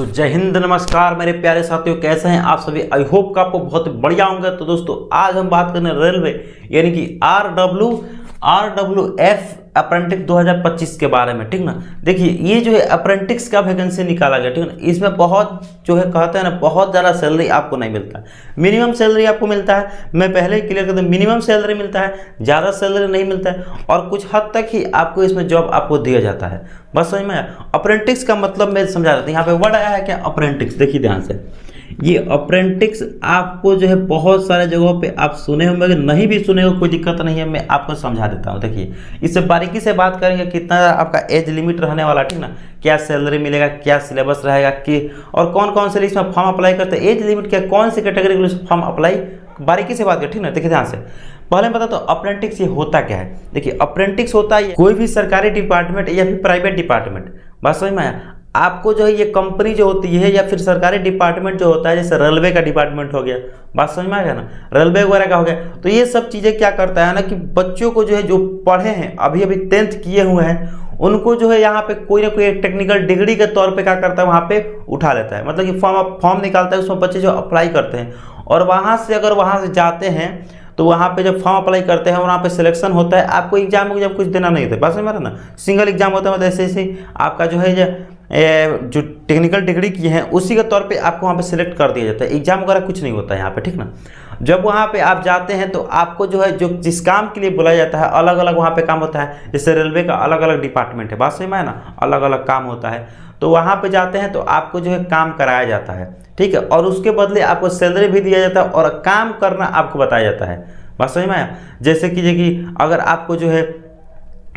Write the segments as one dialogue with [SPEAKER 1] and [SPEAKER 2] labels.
[SPEAKER 1] तो जय हिंद, नमस्कार मेरे प्यारे साथियों, कैसे हैं आप सभी। आई होप का आपको बहुत बढ़िया होंगे। तो दोस्तों आज हम बात करने रेलवे यानी कि RWF अप्रेंटिस 2025 के बारे में, ठीक ना। देखिए ये जो है अप्रेंटिस का वैकेंसी निकाला गया, ठीक ना। इसमें बहुत जो है कहते हैं ना, बहुत ज़्यादा सैलरी आपको नहीं मिलता है। मिनिमम सैलरी आपको मिलता है, मैं पहले ही क्लियर कर दूं, मिनिमम सैलरी मिलता है, ज़्यादा सैलरी नहीं मिलता है और कुछ हद तक ही आपको इसमें जॉब आपको दिया जाता है। बस समझ में आया। अप्रेंटिस का मतलब मैं समझा देता हूँ। यहाँ पे वर्ड आया है क्या, अप्रेंटिस। देखिए ध्यान से, ये अप्रेंटिस आपको जो है बहुत सारे जगहों पे आप सुने होंगे, नहीं भी सुने हो कोई दिक्कत नहीं है, मैं आपको समझा देता हूँ। देखिए इससे बारीकी से बात करेंगे, कितना आपका एज लिमिट रहने वाला, ठीक ना, क्या सैलरी मिलेगा, क्या सिलेबस रहेगा, कि और कौन कौन से इसमें फॉर्म अप्लाई करते हैं, एज लिमिट क्या, कौन सी कैटेगरी के लिए फॉर्म अप्लाई, बारीकी से बात करें, ठीक ना। देखिए ध्यान से, पहले मैं बता तो अप्रेंटिस ये होता क्या है। देखिए अप्रेंटिस होता है कोई भी सरकारी डिपार्टमेंट या फिर प्राइवेट डिपार्टमेंट, बात समझ में आया। आपको जो है ये कंपनी जो होती है या फिर सरकारी डिपार्टमेंट जो होता है, जैसे रेलवे का डिपार्टमेंट हो गया, बात समझ में आ गया ना, रेलवे वगैरह का हो गया, तो ये सब चीज़ें क्या करता है ना कि बच्चों को जो है जो पढ़े हैं, अभी अभी 10th किए हुए हैं, उनको जो है यहाँ पे कोई ना कोई एक टेक्निकल डिग्री के तौर पे क्या करता है, वहाँ पे उठा लेता है। मतलब कि फॉर्म निकालता है, उसमें बच्चे जो अप्लाई करते हैं और वहाँ से अगर वहाँ से जाते हैं तो वहाँ पे जब फॉर्म अप्लाई करते हैं, वहाँ पे सिलेक्शन होता है। आपको एग्जाम कुछ देना नहीं होता, बस मेरा ना सिंगल एग्जाम होता है। मतलब ऐसे आपका जो है जो टेक्निकल डिग्री की है उसी के तौर पे आपको वहाँ पे सिलेक्ट कर दिया जाता है। एग्जाम वगैरह कुछ नहीं होता है यहाँ पे, ठीक ना। जब वहाँ पे आप जाते हैं तो आपको जो है जो जिस काम के लिए बुलाया जाता है, अलग अलग वहाँ पे काम होता है। जैसे रेलवे का अलग अलग डिपार्टमेंट है, बात सही में है ना, अलग अलग काम होता है। तो वहाँ पे जाते हैं तो आपको जो है काम कराया जाता है, ठीक है, और उसके बदले आपको सैलरी भी दिया जाता है और काम करना आपको बताया जाता है, बात समझ में आया। जैसे कि अगर आपको जो है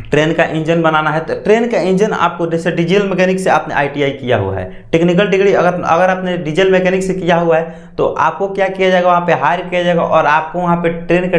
[SPEAKER 1] ट्रेन का इंजन बनाना है, तो ट्रेन का इंजन आपको, जैसे डीजल मैकेनिक से आपने ITI किया हुआ है, टेक्निकल डिग्री अगर आपने डीजल मैकेनिक से किया हुआ है, तो आपको क्या किया जाएगा, वहाँ पे हायर किया जाएगा और आपको वहाँ पे ट्रेन का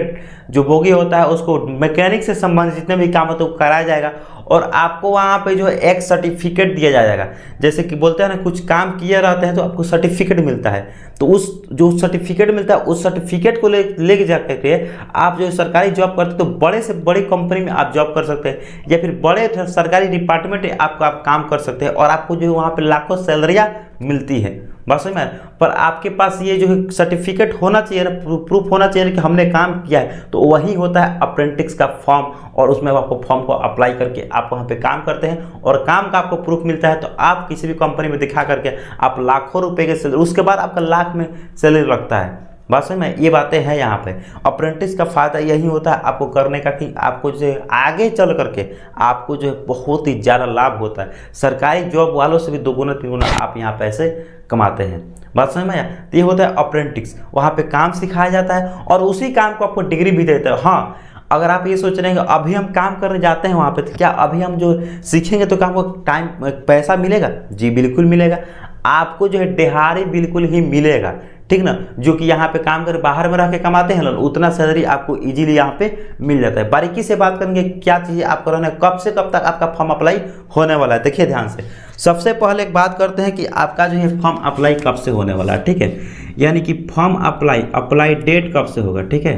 [SPEAKER 1] जो बोगी होता है उसको मैकेनिक से संबंधित जितने भी काम होते हैं वो कराया जाएगा और आपको वहाँ पे जो है एक सर्टिफिकेट दिया जाएगा। जैसे कि बोलते हैं ना, कुछ काम किए रहते हैं तो आपको सर्टिफिकेट मिलता है, तो उस जो सर्टिफिकेट मिलता है उस सर्टिफिकेट को लेके जा करके आप जो सरकारी जॉब करते हैं तो बड़े से बड़ी कंपनी में आप जॉब कर सकते हैं या फिर बड़े सरकारी डिपार्टमेंट आप काम कर सकते हैं और आपको जो है वहाँ पर लाखों सैलरियाँ मिलती है, बस समझ में। पर आपके पास ये जो है सर्टिफिकेट होना चाहिए ना, प्रूफ होना चाहिए कि हमने काम किया है, तो वही होता है अप्रेंटिस का फॉर्म। और उसमें आपको फॉर्म को अप्लाई करके आप वहाँ पे काम करते हैं और काम का आपको प्रूफ मिलता है, तो आप किसी भी कंपनी में दिखा करके आप लाखों रुपए के सैलरी, उसके बाद आपका लाख में सैलरी लगता है, बात समझ में। ये बातें हैं यहाँ पे। अप्रेंटिस का फ़ायदा यही होता है आपको करने का कि आपको जो है आगे चल करके आपको जो है बहुत ही ज़्यादा लाभ होता है। सरकारी जॉब वालों से भी दोगुना तिगुना आप यहाँ पैसे कमाते हैं, बात समझ में आया। तो ये होता है अप्रेंटिस, वहाँ पे काम सिखाया जाता है और उसी काम को आपको डिग्री भी देता है। हाँ, अगर आप ये सोच रहे हैं कि अभी हम काम करने जाते हैं वहाँ पे, तो क्या अभी हम जो सीखेंगे तो क्या हमको टाइम पैसा मिलेगा? जी बिल्कुल मिलेगा। आपको जो है दिहाड़ी बिल्कुल ही मिलेगा, ठीक ना। जो कि यहाँ पे काम कर बाहर में रह के कमाते हैं लोग, उतना सैलरी आपको इजीली यहाँ पे मिल जाता है। बारीकी से बात करेंगे क्या चीज़ें आपको रहना है, कब से कब तक आपका फॉर्म अप्लाई होने वाला है। देखिए ध्यान से, सबसे पहले एक बात करते हैं कि आपका जो है फॉर्म अप्लाई कब से होने वाला है, ठीक है। यानी कि फॉर्म अप्लाई डेट कब से होगा, ठीक है।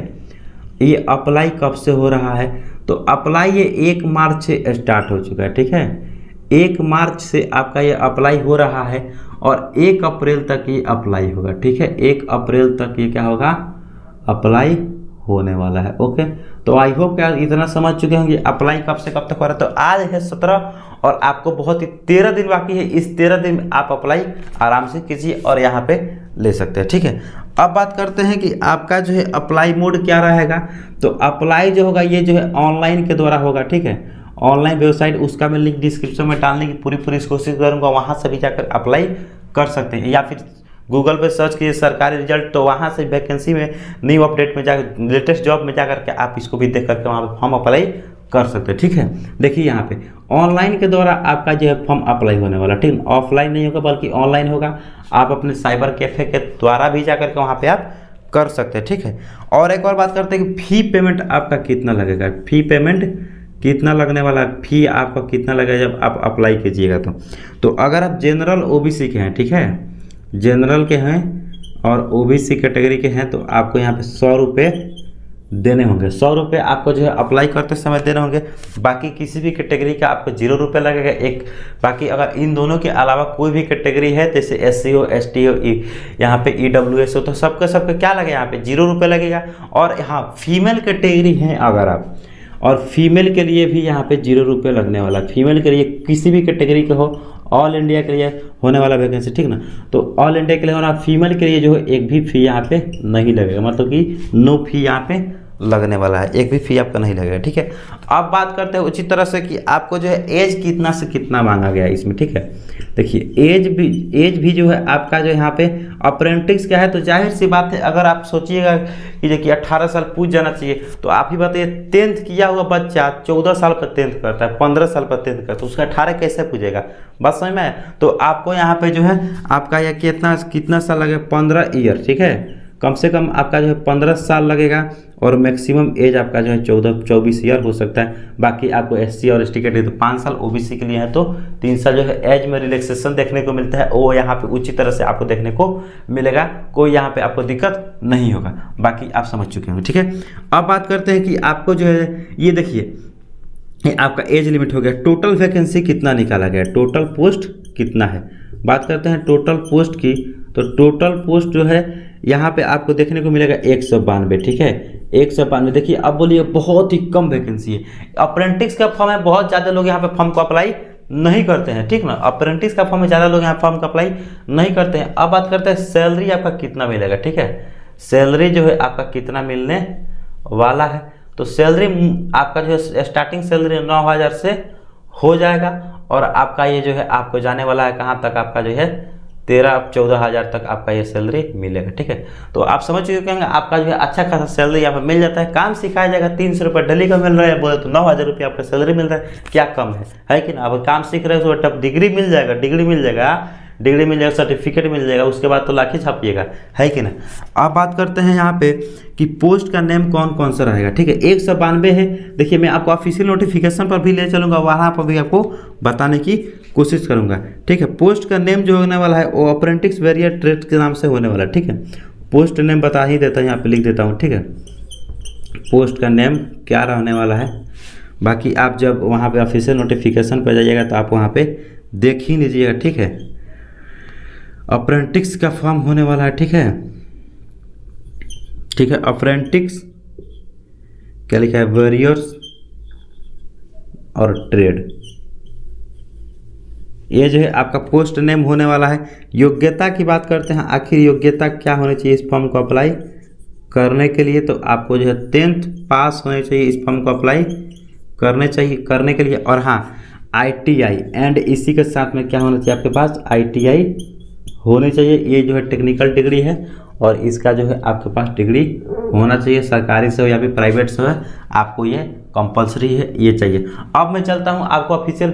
[SPEAKER 1] ये अप्लाई कब से हो रहा है, तो अप्लाई ये 1 मार्च से स्टार्ट हो चुका है, ठीक है। 1 मार्च से आपका ये अप्लाई हो रहा है और 1 अप्रैल तक ये अप्लाई होगा, ठीक है। 1 अप्रैल तक ये क्या होगा, अप्लाई होने वाला है। ओके, तो आई होप क्या इतना समझ चुके होंगे अप्लाई कब से कब तक हो रहा है। तो आज है 17 और आपको बहुत ही 13 दिन बाकी है। इस 13 दिन में आप अप्लाई आराम से कीजिए और यहाँ पे ले सकते हैं, ठीक है। अब बात करते हैं कि आपका जो है अप्लाई मोड क्या रहेगा। तो अप्लाई जो होगा ये जो है ऑनलाइन के द्वारा होगा, ठीक है। ऑनलाइन वेबसाइट, उसका मैं लिंक डिस्क्रिप्शन में डालने की पूरी कोशिश करूँगा, वहाँ से भी जाकर अप्लाई कर सकते हैं। या फिर गूगल पे सर्च कीजिए सरकारी रिजल्ट, तो वहाँ से वैकेंसी में न्यू अपडेट में जाकर लेटेस्ट जॉब में जाकर के आप इसको भी देख करके वहाँ पे फॉर्म अप्लाई कर सकते हैं, ठीक है। देखिए यहाँ पे ऑनलाइन के द्वारा आपका जो है फॉर्म अप्लाई होने वाला, ठीक है। ऑफलाइन नहीं होगा बल्कि ऑनलाइन होगा। आप अपने साइबर कैफ़े के द्वारा भी जाकर के वहाँ पर आप कर सकते हैं, ठीक है। और एक और बात करते हैं कि फ़ी पेमेंट आपका कितना लगेगा, फ़ी पेमेंट कितना लगने वाला है, फी आपका कितना लगेगा जब आप अप्लाई कीजिएगा। तो अगर आप जनरल OBC के हैं, ठीक है, जनरल के हैं और OBC कैटेगरी के हैं, तो आपको यहाँ पे 100 रुपये देने होंगे। 100 रुपये आपको जो है अप्लाई करते समय देने होंगे। बाकी किसी भी कैटेगरी का आपको 0 रुपये लगेगा एक। बाकी अगर इन दोनों के अलावा कोई भी कैटेगरी है, जैसे SC हो, ST हो, यहाँ पे EWS हो, तो सबके क्या लगेगा, यहाँ पे 0 रुपये लगेगा। और हाँ, फीमेल कैटेगरी है अगर आप, और फीमेल के लिए भी यहाँ पे 0 रुपये लगने वाला। फीमेल के लिए किसी भी कैटेगरी के हो, ऑल इंडिया के लिए होने वाला वैकेंसी, ठीक ना। तो ऑल इंडिया के लिए होना, फीमेल के लिए जो है एक भी फी यहाँ पे नहीं लगेगा, मतलब कि नो फी यहाँ पे लगने वाला है, एक भी फी आपका नहीं लगेगा, ठीक है। अब बात करते हैं उसी तरह से कि आपको जो है एज कितना से कितना मांगा गया है इसमें, ठीक है। देखिए एज भी जो है आपका जो यहाँ पे अप्रेंटिस का है, तो जाहिर सी बात है, अगर आप सोचिएगा कि देखिए 18 साल पूछ जाना चाहिए, तो आप ही बताइए 10th किया हुआ बच्चा 14 साल पर 10th करता है, 15 साल पर 10th करता है, तो उसका 18 कैसे पूछेगा, बात समझ में आया। तो आपको यहाँ पे जो है आपका यह कितना साल लगेगा, 15 ईयर, ठीक है। कम से कम आपका जो है 15 साल लगेगा, और मैक्सिमम एज आपका जो है 14-24 ईयर हो सकता है। बाकी आपको SC और ST के लिए तो 5 साल, OBC के लिए है तो 3 साल जो है एज में रिलैक्सेशन देखने को मिलता है, वो यहाँ पे उचित तरह से आपको देखने को मिलेगा, कोई यहाँ पे आपको दिक्कत नहीं होगा। बाकी आप समझ चुके होंगे, ठीक है। अब बात करते हैं कि आपको जो है ये देखिए, ये आपका एज लिमिट हो गया। टोटल वैकेंसी कितना निकाला गया, टोटल पोस्ट कितना है। बात करते हैं टोटल पोस्ट की, तो टोटल पोस्ट जो है यहाँ पे आपको देखने को मिलेगा 192, ठीक है, 192। देखिए अब बोलिए बहुत ही कम वैकेंसी है। अप्रेंटिस का फॉर्म है, बहुत ज़्यादा लोग यहाँ पे फॉर्म को अप्लाई नहीं करते हैं, ठीक ना। अप्रेंटिस का फॉर्म में ज़्यादा लोग यहाँ फॉर्म को अप्लाई नहीं करते हैं। अब बात करते हैं सैलरी आपका कितना मिलेगा, ठीक है। सैलरी जो है आपका कितना मिलने वाला है, तो सैलरी आपका जो है स्टार्टिंग सैलरी 9,000 से हो जाएगा, और आपका ये जो है आपको जाने वाला है कहाँ तक, आपका जो है 13-14 हज़ार तक आपका ये सैलरी मिलेगा, ठीक है। तो आप समझ चुके होंगे, आपका जो है अच्छा खासा सैलरी यहाँ पर मिल जाता है। काम सिखाया जाएगा, 300 रुपये डेली का मिल रहा है, बोले तो 9,000 रुपये आपका सैलरी मिल रहा है, क्या कम है कि ना। अब काम सीख रहे हो तो डिग्री मिल जाएगा, डिग्री मिल जाएगा, सर्टिफिकेट मिल जाएगा, उसके बाद तो लाखी छापिएगा, है कि ना। अब बात करते हैं यहाँ पे कि पोस्ट का नेम कौन कौन सा रहेगा, ठीक है। 192 है। देखिए मैं आपको ऑफिशियल नोटिफिकेशन पर भी ले चलूँगा, वहाँ पर भी आपको बताने की कोशिश करूँगा, ठीक है। पोस्ट का नेम जो होने वाला है वो अप्रेंटिस वेरियर ट्रेड के नाम से होने वाला है, ठीक है। पोस्ट नेम बता ही देता हूँ, यहाँ पे लिख देता हूँ, ठीक है। पोस्ट का नेम क्या रहने वाला है, बाकी आप जब वहाँ पे ऑफिशियल नोटिफिकेशन पर जाइएगा तो आप वहाँ पे देख ही लीजिएगा, ठीक है। अप्रेंटिस का फॉर्म होने वाला है, ठीक है, ठीक है। अप्रेंटिस क्या लिखा है, वेरियर्स और ट्रेड, ये जो है आपका पोस्ट नेम होने वाला है। योग्यता की बात करते हैं, आखिर योग्यता क्या होनी चाहिए इस फॉर्म को अप्लाई करने के लिए, तो आपको जो है 10th पास होने चाहिए इस फॉर्म को अप्लाई करने के लिए। और हाँ, ITI एंड इसी के साथ में क्या होना चाहिए, आपके पास ITI होनी चाहिए। ये जो है टेक्निकल डिग्री है, और इसका जो है आपके पास डिग्री होना चाहिए, सरकारी से हो या फिर प्राइवेट से हो, आपको ये कंपलसरी है, ये चाहिए। अब मैं चलता हूँ आपको ऑफिशियल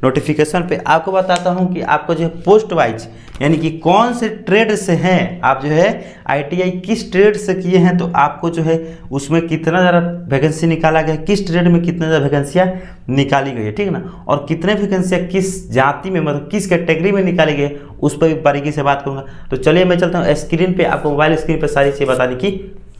[SPEAKER 1] नोटिफिकेशन पे, आपको बताता हूँ कि आपको जो है पोस्ट वाइज, यानी कि कौन से ट्रेड से हैं आप, जो है ITI किस ट्रेड से किए हैं, तो आपको जो है उसमें कितना ज़्यादा वैकेंसी निकाला गया, किस ट्रेड में कितने ज़्यादा वैकेंसियाँ निकाली गई है, ठीक ना। और कितने वैकेंसियाँ किस जाति में, मतलब किस कैटेगरी में निकाली गई, उस पर भी बारीकी से बात करूँगा। तो चलिए मैं चलता हूँ स्क्रीन पे, आपको मोबाइल स्क्रीन पे सारी चीज़ें बताने की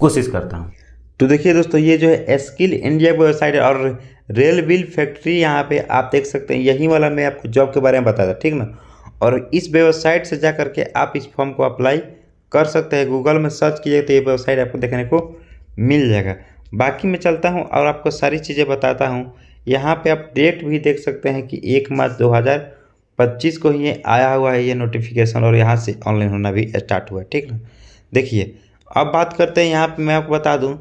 [SPEAKER 1] कोशिश करता हूँ। तो देखिए दोस्तों, ये जो है स्किल इंडिया वेबसाइट और रेल व्हील फैक्ट्री, यहाँ पे आप देख सकते हैं, यही वाला मैं आपको जॉब के बारे में बताया था, ठीक ना। और इस वेबसाइट से जा करके आप इस फॉर्म को अप्लाई कर सकते हैं। गूगल में सर्च कीजिए तो ये वेबसाइट आपको देखने को मिल जाएगा। बाकी मैं चलता हूँ और आपको सारी चीज़ें बताता हूँ। यहाँ पे आप डेट भी देख सकते हैं कि 1 मार्च 2025 को ही ये आया हुआ है ये नोटिफिकेशन, और यहाँ से ऑनलाइन होना भी स्टार्ट हुआ है, ठीक ना। देखिए अब बात करते हैं, यहाँ पे मैं आपको बता दूँ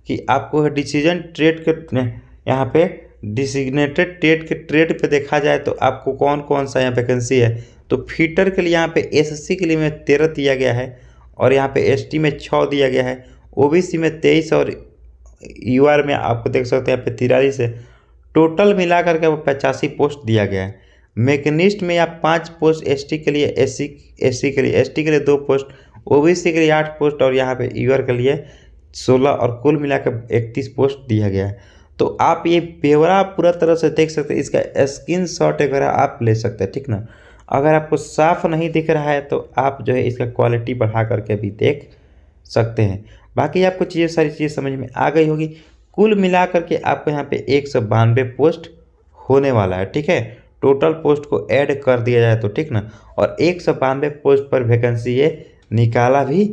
[SPEAKER 1] कि आपको डिसीजन ट्रेड के, यहाँ पे डिसिग्नेटेड ट्रेड के ट्रेड पे देखा जाए तो आपको कौन कौन सा यहाँ वैकेंसी है। तो फीटर के लिए यहाँ पे SC के लिए में 13 दिया गया है, और यहाँ पे ST में 6 दिया गया है, OBC में 23, और UR में आपको देख सकते हैं यहाँ पे 43 है। टोटल मिला करके 85 पोस्ट दिया गया है। मैकेनिस्ट में या 5 पोस्ट, ST के लिए, SC के लिए, ST के लिए 2 पोस्ट, OBC के लिए 8 पोस्ट, और यहाँ पे UR के लिए 16, और कुल मिलाकर 31 पोस्ट दिया गया है। तो आप ये ब्यौरा पूरा तरह से देख सकते हैं, इसका स्क्रीनशॉट वगैरह आप ले सकते हैं, ठीक ना। अगर आपको साफ नहीं दिख रहा है तो आप जो है इसका क्वालिटी बढ़ा करके भी देख सकते हैं। बाकी आपको सारी चीज़ें समझ में आ गई होगी। कुल मिला करके आपको यहाँ पे 192 पोस्ट होने वाला है, ठीक है। टोटल पोस्ट को ऐड कर दिया जाए तो, ठीक ना, और 192 पोस्ट पर वैकेंसी ये निकाला भी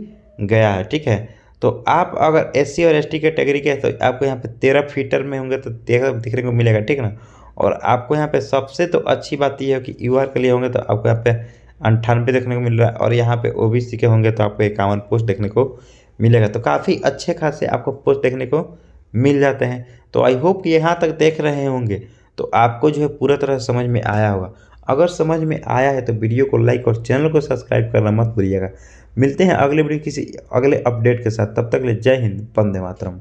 [SPEAKER 1] गया है, ठीक है। तो आप अगर SC और ST कैटेगरी के तो आपको यहाँ पे 13 फीटर में होंगे तो 13 दिखने को मिलेगा, ठीक ना। और आपको यहाँ पे सबसे तो अच्छी बात यह है कि UR के लिए होंगे तो आपको यहाँ पे 98 देखने को मिल रहा है, और यहाँ पे OBC के होंगे तो आपको 51 पोस्ट देखने को मिलेगा। तो काफ़ी अच्छे खासे आपको पोस्ट देखने को मिल जाते हैं। तो आई होप कि यहाँ तक देख रहे होंगे तो आपको जो है पूरा तरह समझ में आया होगा। अगर समझ में आया है तो वीडियो को लाइक और चैनल को सब्सक्राइब करना मत भूलिएगा। मिलते हैं अगले वीडियो किसी अगले अपडेट के साथ, तब तक के लिए जय हिंद, वंदे मातरम।